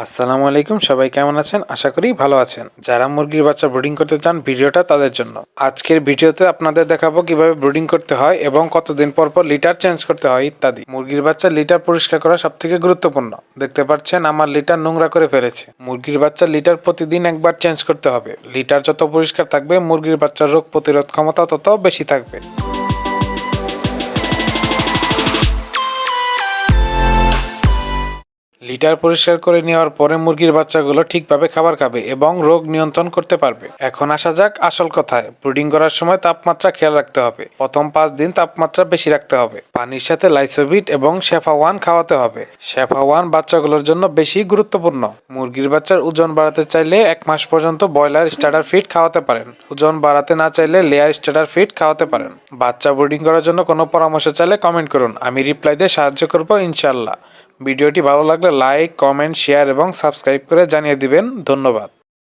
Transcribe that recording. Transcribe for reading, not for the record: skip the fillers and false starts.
আসসালামু আলাইকুম, সবাই কেমন আছেন? আশা করি ভালো আছেন। যারা মুরগির বাচ্চা ব্রুডিং করতে চান, ভিডিওটা তাদের জন্য। আজকের ভিডিওতে আপনাদের দেখাবো কিভাবে ব্রুডিং করতে হয় এবং কতদিন পর পর লিটার চেঞ্জ করতে হয় ইত্যাদি। মুরগির বাচ্চা লিটার পরিষ্কার করা সবথেকে গুরুত্বপূর্ণ। দেখতে পাচ্ছেন আমার লিটার নোংরা করে ফেলেছে। মুরগির বাচ্চা লিটার প্রতিদিন একবার চেঞ্জ করতে হবে। লিটার যত পরিষ্কার থাকবে, মুরগির বাচ্চার রোগ প্রতিরোধ ক্ষমতা তত বেশি থাকবে। লিটার পরিষ্কার করে নেওয়ার পরে মুরগির বাচ্চাগুলো ঠিকভাবে খাবার খাবে এবং রোগ নিয়ন্ত্রণ করতে পারবে। এখন আসা যাক আসল কথায়। ব্রুডিং করার সময় তাপমাত্রা খেয়াল রাখতে হবে। প্রথম 5 দিন তাপমাত্রা বেশি রাখতে হবে। পানির সাথে লাইসোবিট এবং শেফা ওয়ান খাওয়াতে হবে। শেফা ওয়ান বাচ্চাগুলোর জন্য বেশি গুরুত্বপূর্ণ। মুরগির বাচ্চার ওজন বাড়াতে চাইলে 1 মাস পর্যন্ত ব্রয়লার স্টার্টার ফিড খাওয়াতে পারেন। ওজন বাড়াতে না চাইলে লেয়ার স্টার্টার ফিড খাওয়াতে পারেন। বাচ্চা ব্রুডিং করার জন্য কোনো পরামর্শ চাইলে কমেন্ট করুন, আমি রিপ্লাই দিয়ে সাহায্য করবো ইনশাল্লাহ। ভিডিওটি ভালো লাগলে লাইক, কমেন্ট, শেয়ার এবং সাবস্ক্রাইব করে জানিয়ে দিবেন। ধন্যবাদ।